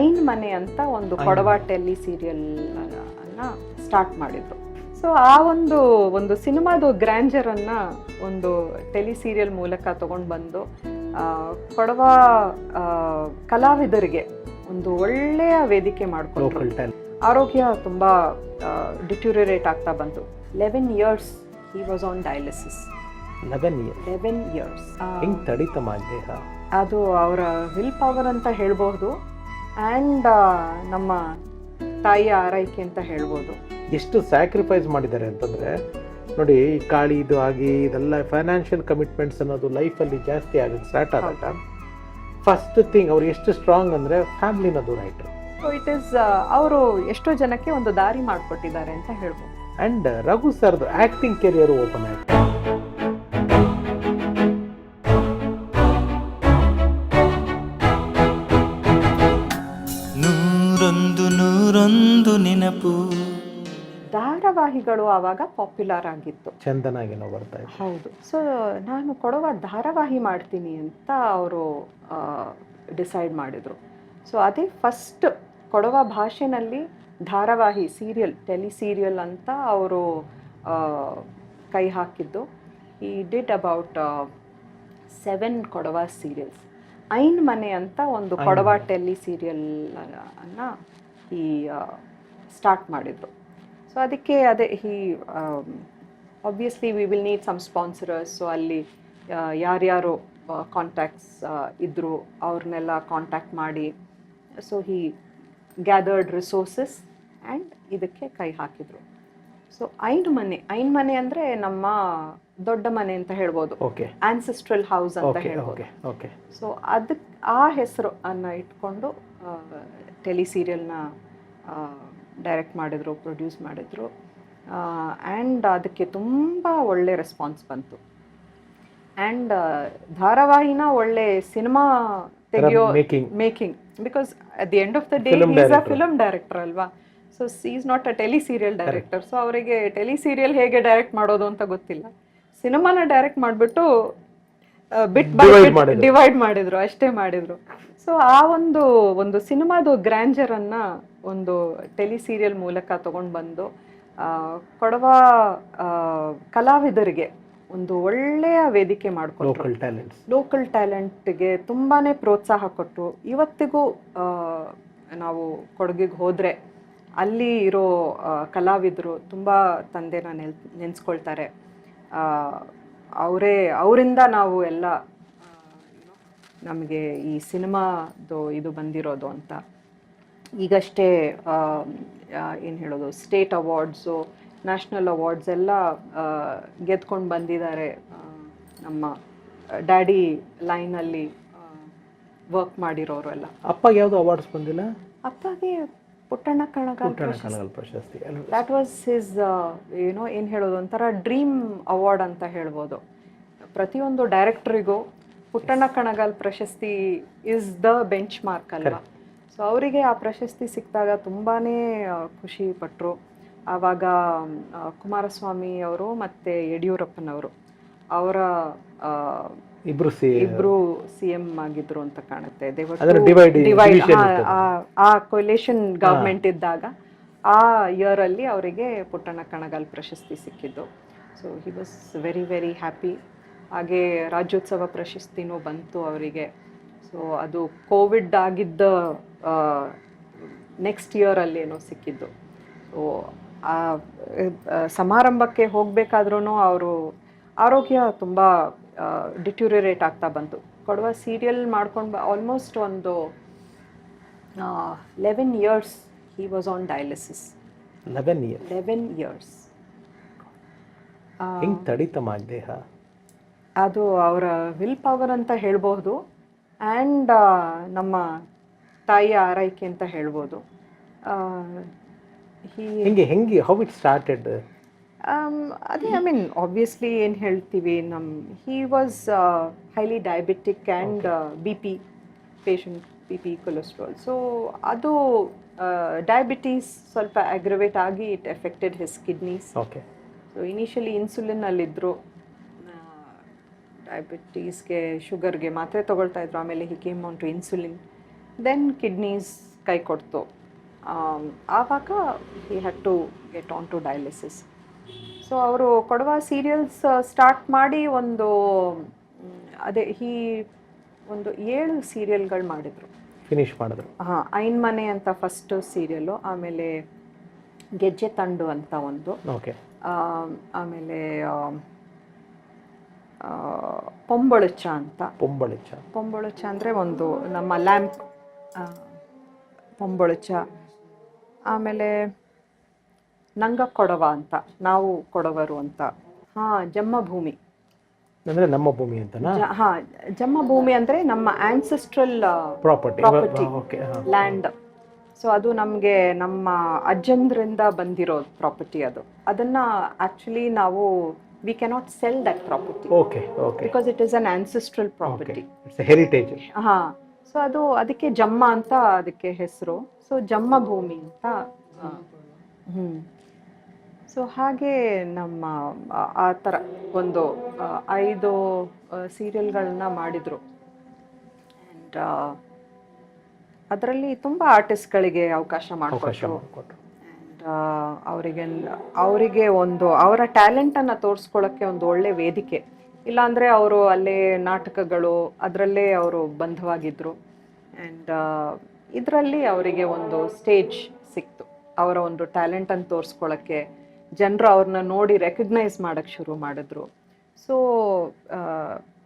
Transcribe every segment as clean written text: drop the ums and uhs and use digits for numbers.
ಐನ್ ಮನೆ ಅಂತ ಒಂದು ಕೊಡವ ಟೆಲಿ ಸೀರಿಯಲ್ ಅನ್ನ ಸ್ಟಾರ್ಟ್ ಮಾಡಿದ್ರು. ಸೊ ಆ ಒಂದು ಸಿನಿಮಾದು ಗ್ರ್ಯಾಂಜರ್ ಅನ್ನ ಒಂದು ಟೆಲಿ ಸೀರಿಯಲ್ ಮೂಲಕ ತಗೊಂಡು ಬಂದು ಕೊಡವ ಕಲಾವಿದರಿಗೆ ಒಂದು ಒಳ್ಳೆಯ ವೇದಿಕೆ ಮಾಡಿಕೊಂಡ್ರು. ಆರೋಗ್ಯ ತುಂಬಾ ಡಿಟ್ಯೂರಿಯರೇಟ್ ಆಗ್ತಾ ಬಂತು. 11 years he was on dialysis. 11 years. ಹೆಂಗ್ ತಡೀತಮ್ಮ ದೇಹ? ಅದು ಅವರ ವಿಲ್ ಪವರ್ ಅಂತ ಹೇಳ್ಬೋದು, ಆ್ಯಂಡ್ ನಮ್ಮ ತಾಯಿಯ ಆರೈಕೆ ಅಂತ ಹೇಳ್ಬೋದು. ಎಷ್ಟು ಸ್ಯಾಕ್ರಿಫೈಸ್ ಮಾಡಿದ್ದಾರೆ ಅಂತಂದರೆ ನೋಡಿ, ಕಾಳಿ ಇದು ಆಗಿ ಇದೆಲ್ಲ ಫೈನಾನ್ಷಿಯಲ್ ಕಮಿಟ್ಮೆಂಟ್ಸ್ ಅನ್ನೋದು ಲೈಫಲ್ಲಿ ಜಾಸ್ತಿ ಆಗೋದು ಸ್ಟಾರ್ಟ್ ಆದಾಗ ಫಸ್ಟ್ ಥಿಂಗ್ ಅವ್ರು ಎಷ್ಟು ಸ್ಟ್ರಾಂಗ್ ಅಂದರೆ ಫ್ಯಾಮಿಲಿನ ದೂರ ಇಟ್ಟರು. ಸೊ ಇಟ್ ಈಸ್ ಅವರು ಎಷ್ಟೋ ಜನಕ್ಕೆ ಒಂದು ದಾರಿ ಮಾಡಿಕೊಟ್ಟಿದ್ದಾರೆ ಅಂತ ಹೇಳ್ಬೋದು. ಆ್ಯಂಡ್ ರಘು ಸರ್ದು ಆ್ಯಕ್ಟಿಂಗ್ ಕೆರಿಯರ್ ಓಪನ್ ಆಯಿತು. ನೂರೊಂದು ನೆನಪು. ಧಾರಾವಾಹಿಗಳು ಆವಾಗ ಪಾಪ್ಯುಲರ್ ಆಗಿತ್ತು, ಚಂದನಾಗೇನೋ ಬರ್ತಾ ಇತ್ತು. ಹೌದು. ಸೊ ನಾನು ಕೊಡುವ ಧಾರಾವಾಹಿ ಮಾಡ್ತೀನಿ ಅಂತ ಅವರು ಡಿಸೈಡ್ ಮಾಡಿದರು. ಸೊ ಅದೇ ಫಸ್ಟ್ ಕೊಡುವ ಭಾಷೆನಲ್ಲಿ ಧಾರಾವಾಹಿ ಸೀರಿಯಲ್, ಟೆಲಿ ಸೀರಿಯಲ್ ಅಂತ ಅವರು ಕೈ ಹಾಕಿದ್ದು. ಈ ಡಿಡ್ ಅಬೌಟ್ 7 ಕೊಡವ ಸೀರಿಯಲ್ಸ್. ಐನ್ ಮನೆ ಅಂತ ಒಂದು ಕೊಡವ ಟೆಲಿ ಸೀರಿಯಲ್ ಅನ್ನ ಈ ಸ್ಟಾರ್ಟ್ ಮಾಡಿದರು. ಸೊ ಅದಕ್ಕೆ ಅದೇ obviously we will need some sponsors. So ಅಲ್ಲಿ ಯಾರ್ಯಾರು ಕಾಂಟ್ಯಾಕ್ಟ್ಸ್ ಇದ್ದರು ಅವ್ರನ್ನೆಲ್ಲ ಕಾಂಟ್ಯಾಕ್ಟ್ ಮಾಡಿ, so he gathered resources and ಇದಕ್ಕೆ ಕೈ ಹಾಕಿದರು. ಸೊ ಐನ್ ಮನೆ ಅಂದರೆ ನಮ್ಮ ದೊಡ್ಡ ಮನೆ ಅಂತ ಹೇಳ್ಬೋದು, ಆನ್ಸೆಸ್ಟ್ರಲ್ ಹೌಸ್ ಅಂತ ಹೇಳ್ಬೋದು. ಸೊ ಅದಕ್ಕೆ ಆ ಹೆಸರು ಅನ್ನು ಇಟ್ಕೊಂಡು ಟೆಲಿ ಸೀರಿಯಲ್ನ ಡೈರೆಕ್ಟ್ ಮಾಡಿದರು, ಪ್ರೊಡ್ಯೂಸ್ ಮಾಡಿದರು. ಆ್ಯಂಡ್ ಅದಕ್ಕೆ ತುಂಬ ಒಳ್ಳೆ ರೆಸ್ಪಾನ್ಸ್ ಬಂತು. ಆ್ಯಂಡ್ ಧಾರಾವಾಹಿನ ಒಳ್ಳೆ ಸಿನಿಮಾ ತೆಗೆಯೋ making, because at the end of the day is a film director ಅಲ್ವಾ. So is not a tele serial director. So ಅವರಿಗೆ ಟೆಲಿ ಸೀರಿಯಲ್ ಹೇಗೆ ಡೈರೆಕ್ಟ್ ಮಾಡೋದು ಅಂತ ಗೊತ್ತಿಲ್ಲ. ಸಿನಿಮಾನ ಡೈರೆಕ್ಟ್ ಮಾಡಿಬಿಟ್ಟು ಡಿವೈಡ್ ಮಾಡಿದ್ರು, ಅಷ್ಟೇ ಮಾಡಿದ್ರು. ಸೊ ಆ ಒಂದು ಸಿನಿಮಾದು ಗ್ರ್ಯಾಂಜರ್ ಅನ್ನ ಒಂದು ಟೆಲಿ ಸೀರಿಯಲ್ ಮೂಲಕ ತಗೊಂಡು ಬಂದು ಕೊಡವ ಕಲಾವಿದರಿಗೆ ಒಂದು ಒಳ್ಳೆಯ ವೇದಿಕೆ ಮಾಡಿಕೊಟ್ರು. ಲೋಕಲ್ ಟ್ಯಾಲೆಂಟ್ಗೆ ತುಂಬಾ ಪ್ರೋತ್ಸಾಹ ಕೊಟ್ಟರು. ಇವತ್ತಿಗೂ ನಾವು ಕೊಡಗಿಗೆ ಹೋದರೆ ಅಲ್ಲಿ ಇರೋ ಕಲಾವಿದರು ತುಂಬ ತಂದೆನ ನೆನೆಸ್ಕೊಳ್ತಾರೆ. ಅವರಿಂದ ನಾವು ಎಲ್ಲ ನಮಗೆ ಈ ಸಿನಿಮಾದು ಇದು ಬಂದಿರೋದು ಅಂತ. ಈಗಷ್ಟೇ ಏನು ಹೇಳೋದು, ಸ್ಟೇಟ್ ಅವಾರ್ಡ್ಸು, ನ್ಯಾಷನಲ್ ಅವಾರ್ಡ್ಸ್ ಎಲ್ಲ ಗೆದ್ಕೊಂಡು ಬಂದಿದ್ದಾರೆ. ನಮ್ಮ ಡ್ಯಾಡಿ ಲೈನಲ್ಲಿ ವರ್ಕ್ ಮಾಡಿರೋರು ಎಲ್ಲ. ಅಪ್ಪಗೆ ಯಾವುದು ಅವಾರ್ಡ್ಸ್ ಬಂದಿಲ್ಲ? ಅಪ್ಪಗೆ ಪುಟ್ಟಣ್ಣ ಕಣಗಾಲ್ ಪ್ರಶಸ್ತಿ. ದ್ಯಾಟ್ ವಾಸ್ ಹಿಸ್ ಏನು ಹೇಳೋದು, ಒಂಥರ ಡ್ರೀಮ್ ಅವಾರ್ಡ್ ಅಂತ ಹೇಳ್ಬೋದು. ಪ್ರತಿಯೊಂದು ಡೈರೆಕ್ಟ್ರಿಗೂ ಪುಟ್ಟಣ್ಣ ಕಣಗಾಲ್ ಪ್ರಶಸ್ತಿ ಇಸ್ ದ ಬೆಂಚ್ ಮಾರ್ಕ್ ಅಲ್ವಾ. ಸೊ ಅವರಿಗೆ ಆ ಪ್ರಶಸ್ತಿ ಸಿಕ್ಕಿದಾಗ ತುಂಬಾ ಖುಷಿ ಪಟ್ಟರು. ಆವಾಗ ಕುಮಾರಸ್ವಾಮಿ ಅವರು ಮತ್ತು ಯಡಿಯೂರಪ್ಪನವರು ಅವರ ಇಬ್ರು CM ಆಗಿದ್ರು ಅಂತ ಕಾಣುತ್ತೆ. ಆ ಕೊಲೇಷನ್ ಗವರ್ಮೆಂಟ್ ಇದ್ದಾಗ ಆ ಇಯರಲ್ಲಿ ಅವರಿಗೆ ಪುಟ್ಟಣ್ಣ ಕಣಗಾಲ್ ಪ್ರಶಸ್ತಿ ಸಿಕ್ಕಿದ್ದು. So he was very very happy. ಹಾಗೆ ರಾಜ್ಯೋತ್ಸವ ಪ್ರಶಸ್ತಿನೂ ಬಂತು ಅವರಿಗೆ. ಸೊ ಅದು ಕೋವಿಡ್ ಆಗಿದ್ದ ನೆಕ್ಸ್ಟ್ ಇಯರಲ್ಲಿ ಏನೋ ಸಿಕ್ಕಿದ್ದು. ಸೊ ಆ ಸಮಾರಂಭಕ್ಕೆ ಹೋಗಬೇಕಾದ್ರೂ ಅವರು ಆರೋಗ್ಯ ತುಂಬ ಡಿಟ್ಯೂರಿಯರೇಟ್ ಆಗ್ತಾ ಬಂತು. ಕೊಡುವ ಸೀರಿಯಲ್ ಮಾಡ್ಕೊಂಡು ಆಲ್ಮೋಸ್ಟ್ ಒಂದು 11 years he was on dialysis. 11 years. ಹೆಂಗ್ ತಡೀತಮ್ಮ ದೇಹ? ಅದು ಅವರ ವಿಲ್ ಪವರ್ ಅಂತ ಹೇಳ್ಬೋದು, ಆ್ಯಂಡ್ ನಮ್ಮ ತಾಯಿಯ ಆರೈಕೆ ಅಂತ ಹೇಳ್ಬೋದು. ಹೆಂಗೆ ಹೌ ಇಟ್ ಸ್ಟಾರ್ಟೆಡ್? ಅದೇ ಐ ಮೀನ್ ಆಬ್ವಿಯಸ್ಲಿ ಏನು ಹೇಳ್ತೀವಿ, he was highly diabetic and BP patient, BP cholesterol. So ಅದು ಡಯಾಬಿಟೀಸ್ ಸ್ವಲ್ಪ ಅಗ್ರವೇಟ್ ಆಗಿ it affected his kidneys. So initially ಇನ್ಸುಲಿನ್ನಲ್ಲಿದ್ದರು, ಡಯಾಬಿಟೀಸ್ಗೆ ಶುಗರ್ಗೆ ಮಾತ್ರೆ ತೊಗೊಳ್ತಾ ಇದ್ರು. ಆಮೇಲೆ he came on to insulin. Then kidneys ಕೈ ಕೊಡ್ತು. ಆವಾಗ he had to get on to dialysis. So ಅವರು ಕೊಡುವ ಸೀರಿಯಲ್ಸ್ ಸ್ಟಾರ್ಟ್ ಮಾಡಿ ಒಂದು ಒಂದು 7 ಸೀರಿಯಲ್ಗಳು ಮಾಡಿದರು, ಫಿನಿಶ್ ಮಾಡಿದ್ರು. ಹಾಂ, ಐನ್ ಮನೆ ಅಂತ ಫಸ್ಟ್ ಸೀರಿಯಲ್ಲು, ಆಮೇಲೆ ಗೆಜ್ಜೆ ತಂಡು ಅಂತ ಒಂದು, ಓಕೆ, ಆಮೇಲೆ ಪೊಂಬೊಳಚ ಅಂತ. ಪೊಂಬೊಳಚ ಅಂದರೆ ಒಂದು ನಮ್ಮ ಲ್ಯಾಂಪ್ ಪೊಂಬೊಳಚ. ಆಮೇಲೆ ನಂಗ ಕೊಡವ ಅಂತ, ನಾವು ಕೊಡವರು ಅಂತ. ಹಾಂ, ಜನ್ಮಭೂಮಿ ಅಂದರೆ ನಮ್ಮ ಭೂಮಿ ಅಂತನಾ? ಹಾಂ, ಜನ್ಮಭೂಮಿ ಅಂದರೆ ನಮ್ಮ ಆನ್ಸೆಸ್ಟ್ರಲ್ ಪ್ರಾಪರ್ಟಿ ಲ್ಯಾಂಡ್. ಸೊ ಅದು ನಮಗೆ ನಮ್ಮ ಅಜ್ಜಂದ್ರಿಂದ ಬಂದಿರೋ ಪ್ರಾಪರ್ಟಿ. ಅದನ್ನು ಆ್ಯಕ್ಚುಲಿ ನಾವು V cannot cell that property. Okay, because it is an ancestral property, heritage. ಹಾಂ, ಸೊ ಅದಕ್ಕೆ ಜಮ್ಮ ಅಂತ ಅದಕ್ಕೆ ಹೆಸರು. ಸೊ ಜನ್ಮಭೂಮಿ ಅಂತ. ಸೊ ಹಾಗೆ ನಮ್ಮ ಆ ಥರ ಒಂದು 5 ಸೀರಿಯಲ್ಗಳನ್ನ ಮಾಡಿದರು. ಆ್ಯಂಡ್ ಅದರಲ್ಲಿ ತುಂಬ ಆರ್ಟಿಸ್ಟ್ಗಳಿಗೆ ಅವಕಾಶ ಮಾಡಿಕೊಟ್ರು. ಆ್ಯಂಡ್ ಅವರಿಗೆ ಒಂದು ಅವರ ಟ್ಯಾಲೆಂಟನ್ನು ತೋರಿಸ್ಕೊಳ್ಳೋಕ್ಕೆ ಒಂದು ಒಳ್ಳೆ ವೇದಿಕೆ. ಇಲ್ಲಾಂದರೆ ಅವರು ಅಲ್ಲೇ ನಾಟಕಗಳು ಅದರಲ್ಲೇ ಅವರು ಬಂಧವಾಗಿದ್ದರು. ಆ್ಯಂಡ್ ಇದರಲ್ಲಿ ಅವರಿಗೆ ಒಂದು ಸ್ಟೇಜ್ ಸಿಕ್ತು, ಅವರ ಒಂದು ಟ್ಯಾಲೆಂಟನ್ನು ತೋರಿಸ್ಕೊಳ್ಳೋಕ್ಕೆ. ಜನರು ಅವ್ರನ್ನ ನೋಡಿ ರೆಕಗ್ನೈಸ್ ಮಾಡೋಕ್ಕೆ ಶುರು ಮಾಡಿದ್ರು. ಸೊ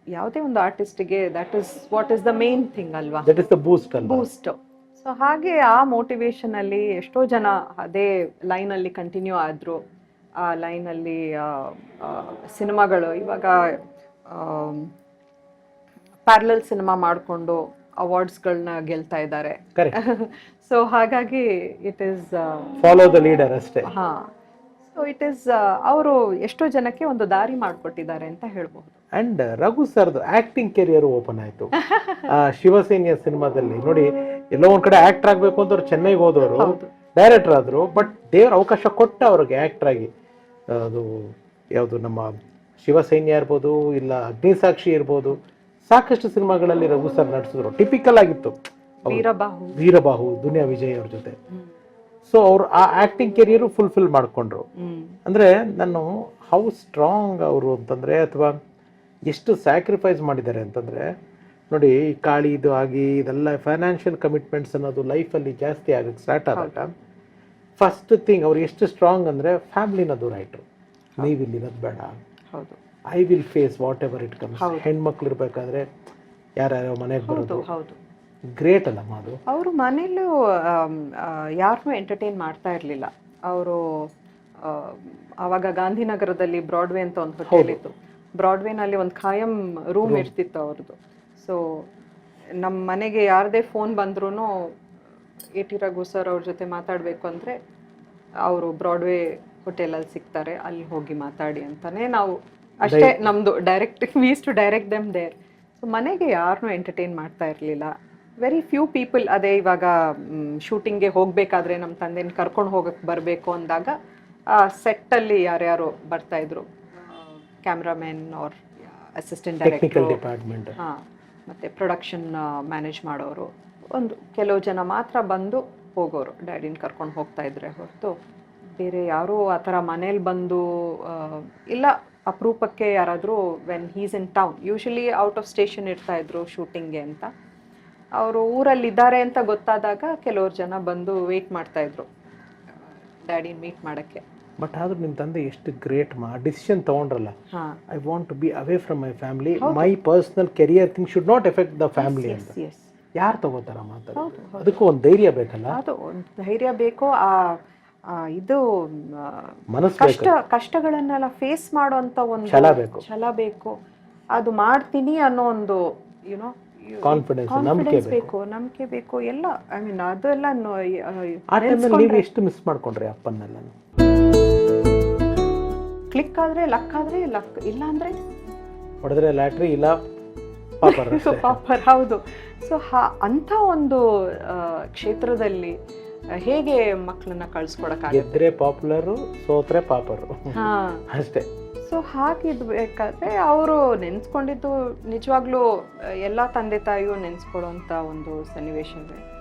ಯಾವುದೇ ಒಂದು ಆರ್ಟಿಸ್ಟಿಗೆ that is what is the main thing ಅಲ್ವಾ, that is the boost. So ಹಾಗೆ ಆ ಮೋಟಿವೇಶನಲ್ಲಿ ಎಷ್ಟೋ ಜನ ಅದೇ ಲೈನಲ್ಲಿ ಕಂಟಿನ್ಯೂ ಆದರು. ಆ ಲೈನಲ್ಲಿ ಸಿನಿಮಾಗಳು ಇವಾಗ ಪ್ಯಾರಲಲ್ ಸಿನಿಮಾ ಮಾಡಿಕೊಂಡು ಅವಾರ್ಡ್ಸ್ಗಳನ್ನ ಗೆಲ್ತಾ ಇದ್ದಾರೆ. ಸೊ ಹಾಗಾಗಿ it is follow the leader ಅಷ್ಟೇ. ಹಾಂ, ಸೊ ಇಟ್ ಈಸ್ ಅವರು ಎಷ್ಟೋ ಜನಕ್ಕೆ ಒಂದು ದಾರಿ ಮಾಡಿಕೊಟ್ಟಿದ್ದಾರೆ ಅಂತ ಹೇಳ್ಬಹುದು. ಅಂಡ್ ರಘು ಸರ್ದು ಆಕ್ಟಿಂಗ್ ಕೆರಿಯರ್ ಓಪನ್ ಆಯ್ತು. ಶಿವಸೇನೆಯ ಸಿನಿಮಾದಲ್ಲಿ ನೋಡಿ, ಎಲ್ಲೋ ಒಂದ್ ಕಡೆ ಆಕ್ಟರ್ ಆಗ್ಬೇಕು ಅಂತ ಅವ್ರು ಚೆನ್ನೈಗೆ ಹೋದವರು, ಡೈರೆಕ್ಟರ್ ಆದ್ರು. ಬಟ್ ದೇವ್ರ ಅವಕಾಶ ಕೊಟ್ಟ ಅವ್ರಿಗೆ ಆಕ್ಟರ್ ಆಗಿ. ಅದು ಯಾವುದು ನಮ್ಮ ಶಿವಸೈನ್ಯ ಇರ್ಬೋದು, ಇಲ್ಲ ಅಗ್ನಿಸಾಕ್ಷಿ ಇರ್ಬೋದು, ಸಾಕಷ್ಟು ಸಿನಿಮಾಗಳಲ್ಲಿ ರಘು ಸರ್ ನಡೆಸಿದ್ರು. ಟಿಪಿಕಲ್ ಆಗಿತ್ತು. ವೀರಬಾಹು, ದುನಿಯಾ ವಿಜಯ್ ಅವ್ರ ಜೊತೆ. ಸೊ ಅವ್ರು ಆ ಆಕ್ಟಿಂಗ್ ಕೆರಿಯರ್ ಫುಲ್ಫಿಲ್ ಮಾಡ್ಕೊಂಡ್ರು. ಅಂದ್ರೆ ನಾನು ಹೌ ಸ್ಟ್ರಾಂಗ್ ಅವರು ಅಂತಂದ್ರೆ, ಅಥವಾ ಎಷ್ಟು ಸ್ಯಾಕ್ರಿಫೈಸ್ ಮಾಡಿದ್ದಾರೆ ಅಂತಂದ್ರೆ ನೋಡಿ, ಕಾಳಿ ಇದು ಆಗಿ ಇದೆಲ್ಲ ಫೈನಾನ್ಷಿಯಲ್ ಕಮಿಟ್ಮೆಂಟ್ಸ್ ಅನ್ನೋದು ಲೈಫಲ್ಲಿ ಜಾಸ್ತಿ ಆಗಕ್ಕೆ ಸ್ಟಾರ್ಟ್ ಆದಾಗ ಫಸ್ಟ್ ಥಿಂಗ್ ಅವ್ರು ಎಷ್ಟು ಸ್ಟ್ರಾಂಗ್ ಅಂದರೆ ಫ್ಯಾಮಿಲಿನ ದೂರ ಇಟ್ಟರು. ನೀವು ಇಲ್ಲಿರೋದು ಬೇಡ, I will face whatever it comes. ಹೆಣ್ಮಕ್ಳು ಇರಬೇಕಾದ್ರೆ ಯಾರ್ಯಾರೋ ಮನೆಗೆ ಬರೋದು ಗ್ರೇಟ್ ಅಲ್ಲ ಮಾಡು. ಅವರು ಮನೇಲೂ ಯಾರನ್ನೂ ಎಂಟರ್ಟೈನ್ ಮಾಡ್ತಾ ಇರಲಿಲ್ಲ. ಅವರು ಆವಾಗ ಗಾಂಧಿನಗರದಲ್ಲಿ ಬ್ರಾಡ್ವೇ ಅಂತ ಒಂದು ಹೋಟೆಲ್ ಇತ್ತು. ಬ್ರಾಡ್ವೇನಲ್ಲಿ ಒಂದು ಖಾಯಂ ರೂಮ್ ಇರ್ತಿತ್ತು ಅವ್ರದ್ದು. ಸೊ ನಮ್ಮ ಮನೆಗೆ ಯಾರದೇ ಫೋನ್ ಬಂದ್ರೂ ಎ ಟಿ ರಘು ಸರ್ ಅವ್ರ ಜೊತೆ ಮಾತಾಡಬೇಕು ಅಂದರೆ ಅವರು ಬ್ರಾಡ್ವೇ ಹೋಟೆಲಲ್ಲಿ ಸಿಗ್ತಾರೆ, ಅಲ್ಲಿ ಹೋಗಿ ಮಾತಾಡಿ ಅಂತಾನೆ ನಾವು ಅಷ್ಟೇ. ನಮ್ಮದು ಡೈರೆಕ್ಟ್ ವೀಸ್ to direct them there. So ಮನೆಗೆ ಯಾರನ್ನೂ ಎಂಟರ್ಟೈನ್ ಮಾಡ್ತಾ ಇರಲಿಲ್ಲ. Very few people. ಅದೇ ಇವಾಗ ಶೂಟಿಂಗ್ಗೆ ಹೋಗಬೇಕಾದ್ರೆ ನಮ್ಮ ತಂದೆನ ಕರ್ಕೊಂಡು ಹೋಗಕ್ಕೆ ಬರಬೇಕು ಅಂದಾಗ ಸೆಟ್ಟಲ್ಲಿ ಯಾರ್ಯಾರು ಬರ್ತಾಯಿದ್ರು, cameraman or assistant director, department, ಹಾಂ, ಮತ್ತು ಪ್ರೊಡಕ್ಷನ್ ಮ್ಯಾನೇಜ್ ಮಾಡೋರು, ಒಂದು ಕೆಲವು ಜನ ಮಾತ್ರ ಬಂದು ಹೋಗೋರು, ಡ್ಯಾಡಿನ ಕರ್ಕೊಂಡು ಹೋಗ್ತಾ ಇದ್ರೆ ಹೊರತು ಬೇರೆ ಯಾರೂ ಆ ಥರ ಮನೇಲಿ ಬಂದು ಇಲ್ಲ. ಅಪರೂಪಕ್ಕೆ ಯಾರಾದರೂ when he's in town, usually out of station ಇರ್ತಾಯಿದ್ರು ಶೂಟಿಂಗ್ಗೆ ಅಂತ. ಅವರು ಊರಲ್ಲಿದ್ದಾರೆ ಅಂತ ಗೊತ್ತಾದಾಗ ಕೆಲವ್ರು ಜನ ಬಂದು ವೆಯ್ಟ್ ಮಾಡ್ತಾಯಿದ್ರು ಡ್ಯಾಡಿನ ಮೀಟ್ ಮಾಡೋಕ್ಕೆ. ಬಟ್ ಆದ್ರೂ ನಿಮ್ಮ ತಂದೆ ಎಷ್ಟು ಗ್ರೇಟ್ ಡಿಸಿಷನ್ ತೊಗೊಂಡ್ರಲ್ಲ. I want to be away from my family, my personal career thing should not affect the family ಅಂತ. ಯಾರು ತಗೋತಾರ ಮಾತಾಡ? ಅದಕ್ಕೂ ಒಂದು ಧೈರ್ಯ ಬೇಕಲ್ಲ. ಅದು ಒಂದು ಧೈರ್ಯ ಬೇಕು. ಇದು ಕಷ್ಟಗಳನ್ನೆಲ್ಲ ಫೇಸ್ ಮಾಡುವಂತ ಒಂದು ಛಲ ಬೇಕು. ಅದು ಮಾಡ್ತೀನಿ ಅನ್ನೋ ಒಂದು ಯುನೋ ಕಾನ್ಫಿಡೆನ್ಸ್, ನಂಬಿಕೆ ಬೇಕು ಎಲ್ಲ. ಐ ಮೀನ್ ಅದೆಲ್ಲ ಆ ಟೈಮಲ್ಲಿ ನೀವು ಎಷ್ಟು ಮಿಸ್ ಮಾಡ್ಕೊಂಡ್ರಿ ಅಪ್ಪನ್ನೆಲ್ಲ? ಕ್ಲಿಕ್ ಆದ್ರೆ ಲಕ್, ಆದ್ರೆ ಲಕ್, ಇಲ್ಲ ಅಂದ್ರೆ ಹೊಡೆದ್ರೆ ಲ್ಯಾಟ್ರಿ, ಇಲ್ಲ ಪಾಪರ್. ಹೌದು. ಸೊ ಅಂಥ ಒಂದು ಕ್ಷೇತ್ರದಲ್ಲಿ ಹೇಗೆ ಮಕ್ಕಳನ್ನ ಕಳ್ಸ್ಕೊಡಕ್ಕಾಗುತ್ತೆ? ಗೆದ್ರೆ ಪಾಪ್ಯುಲರು, ಸೋತ್ರೆ ಪಾಪರು ಅಷ್ಟೇ. ಸೊ ಹಾಗಿದ್ಬೇಕಾದ್ರೆ ಅವರು ನೆನೆಸ್ಕೊಂಡಿದ್ದು ನಿಜವಾಗ್ಲೂ ಎಲ್ಲ ತಂದೆ ತಾಯಿಯೂ ನೆನೆಸ್ಕೊಳ್ಳೋಂಥ ಒಂದು ಸನ್ನಿವೇಶವೇ.